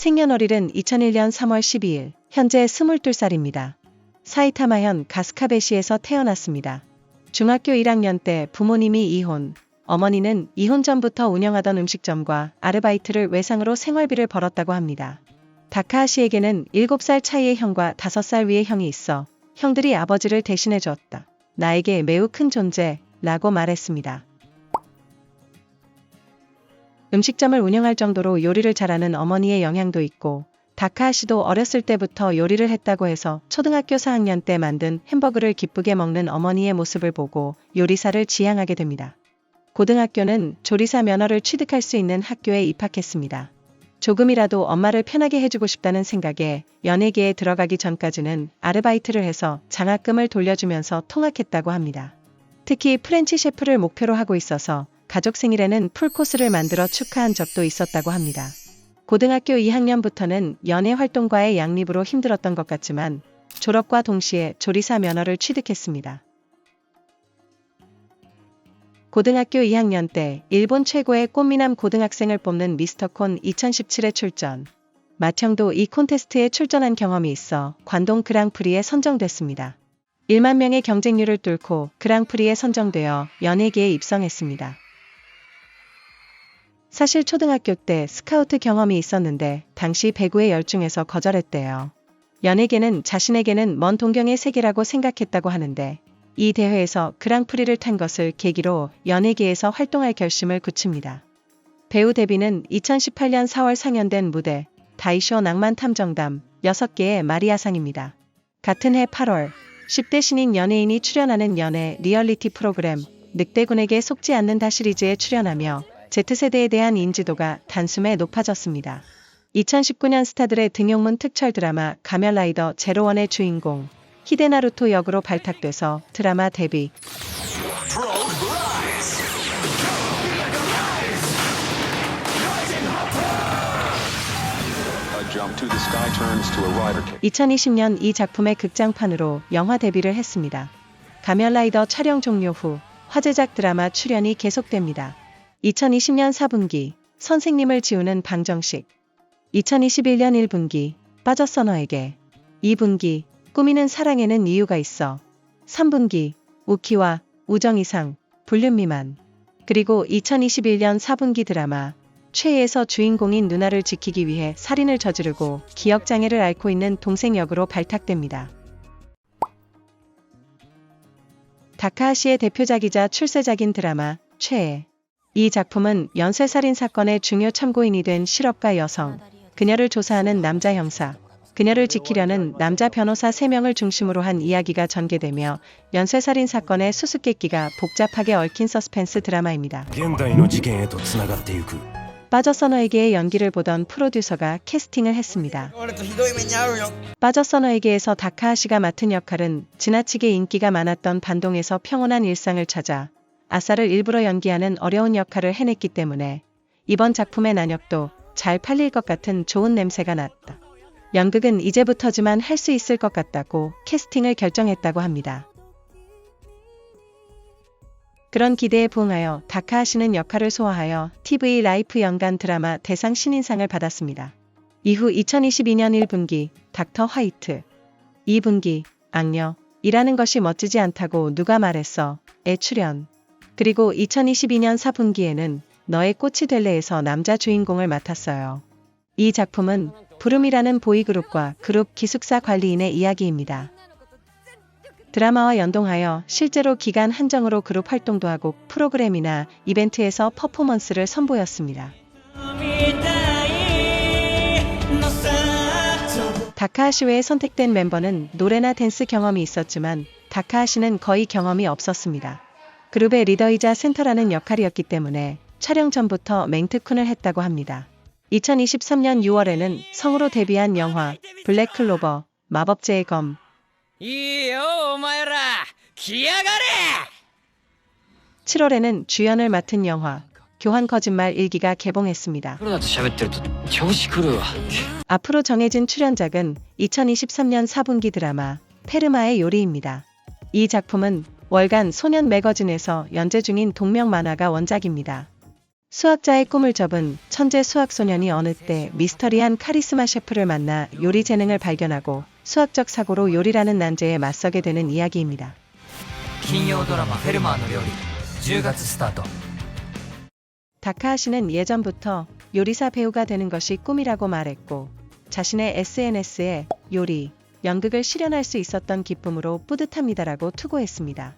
생년월일은 2001년 3월 12일, 현재 22살입니다. 사이타마현 가스카베시에서 태어났습니다. 중학교 1학년 때 부모님이 이혼, 어머니는 이혼 전부터 운영하던 음식점과 아르바이트를 외상으로 생활비를 벌었다고 합니다. 다카하시에게는 7살 차이의 형과 5살 위의 형이 있어 형들이 아버지를 대신해 주었다. 나에게 매우 큰 존재, 라고 말했습니다. 음식점을 운영할 정도로 요리를 잘하는 어머니의 영향도 있고 다카하시도 어렸을 때부터 요리를 했다고 해서 초등학교 4학년 때 만든 햄버거를 기쁘게 먹는 어머니의 모습을 보고 요리사를 지향하게 됩니다. 고등학교는 조리사 면허를 취득할 수 있는 학교에 입학했습니다. 조금이라도 엄마를 편하게 해주고 싶다는 생각에 연예계에 들어가기 전까지는 아르바이트를 해서 장학금을 돌려주면서 통학했다고 합니다. 특히 프렌치 셰프를 목표로 하고 있어서 가족 생일에는 풀코스를 만들어 축하한 적도 있었다고 합니다. 고등학교 2학년부터는 연예 활동과의 양립으로 힘들었던 것 같지만 졸업과 동시에 조리사 면허를 취득했습니다. 고등학교 2학년 때 일본 최고의 꽃미남 고등학생을 뽑는 미스터콘 2017에 출전. 맏형도 이 콘테스트에 출전한 경험이 있어 관동 그랑프리에 선정됐습니다. 1만 명의 경쟁률을 뚫고 그랑프리에 선정되어 연예계에 입성했습니다. 사실 초등학교 때 스카우트 경험이 있었는데 당시 배구에 열중해서 거절했대요. 연예계는 자신에게는 먼 동경의 세계라고 생각했다고 하는데 이 대회에서 그랑프리를 탄 것을 계기로 연예계에서 활동할 결심을 굳힙니다. 배우 데뷔는 2018년 4월 상연된 무대 다이쇼 낭만탐정담 6개의 마리아상입니다. 같은 해 8월 10대 신인 연예인이 출연하는 연애 리얼리티 프로그램 늑대군에게 속지 않는다 시리즈에 출연하며 Z세대에 대한 인지도가 단숨에 높아졌습니다. 2019년 스타들의 등용문 특철 드라마 가면라이더 제로원의 주인공 히데나루토 역으로 발탁돼서 드라마 데뷔. (2020년) 이 작품의 극장판으로 영화 데뷔를 했습니다. 가면라이더 촬영 종료 후 화제작 드라마 출연이 계속됩니다. 2020년 4분기 선생님을 지우는 방정식, 2021년 1분기 빠졌어 너에게, 2분기 꾸미는 사랑에는 이유가 있어, 3분기 우키와 우정 이상 불륜 미만, 그리고 2021년 4분기 드라마 최애에서 주인공인 누나를 지키기 위해 살인을 저지르고 기억장애를 앓고 있는 동생 역으로 발탁됩니다. 다카하시의 대표작이자 출세작인 드라마 최애. 이 작품은 연쇄살인 사건의 중요 참고인이 된 실업가 여성, 그녀를 조사하는 남자 형사, 그녀를 지키려는 남자 변호사 3명을 중심으로 한 이야기가 전개되며 연쇄살인 사건의 수수께끼가 복잡하게 얽힌 서스펜스 드라마입니다. 빠졌어 너에게의 연기를 보던 프로듀서가 캐스팅을 했습니다. 빠졌어 너에게에서 다카하시가 맡은 역할은 지나치게 인기가 많았던 반동에서 평온한 일상을 찾아 아싸를 일부러 연기하는 어려운 역할을 해냈기 때문에 이번 작품의 난역도 잘 팔릴 것 같은 좋은 냄새가 났다. 연극은 이제부터지만 할 수 있을 것 같다고 캐스팅을 결정했다고 합니다. 그런 기대에 부응하여 다카하시는 역할을 소화하여 TV 라이프 연간 드라마 대상 신인상을 받았습니다. 이후 2022년 1분기 닥터 화이트, 2분기 악녀, 일하는 것이 멋지지 않다고 누가 말했어?에 출연, 그리고 2022년 4분기에는 너의 꽃이 될래에서 남자 주인공을 맡았어요. 이 작품은 부름이라는 보이그룹과 그룹 기숙사 관리인의 이야기입니다. 드라마와 연동하여 실제로 기간 한정으로 그룹 활동도 하고 프로그램이나 이벤트에서 퍼포먼스를 선보였습니다. 다카하시 외에 선택된 멤버는 노래나 댄스 경험이 있었지만 다카하시는 거의 경험이 없었습니다. 그룹의 리더이자 센터라는 역할이었기 때문에 촬영 전부터 맹특훈을 했다고 합니다. 2023년 6월에는 성우로 데뷔한 영화 블랙클로버, 마법제의 검, 7월에는 주연을 맡은 영화 교환 거짓말 일기가 개봉했습니다. 앞으로 정해진 출연작은 2023년 4분기 드라마 페르마의 요리입니다. 이 작품은 월간 소년 매거진에서 연재 중인 동명 만화가 원작입니다. 수학자의 꿈을 접은 천재 수학소년이 어느 때 미스터리한 카리스마 셰프를 만나 요리 재능을 발견하고 수학적 사고로 요리라는 난제에 맞서게 되는 이야기입니다. 金曜ドラマ「フェルマーの料理」10月スタート。 다카하시는 예전부터 요리사 배우가 되는 것이 꿈이라고 말했고 자신의 SNS에 요리, 연극을 실현할 수 있었던 기쁨으로 뿌듯합니다라고 투고했습니다.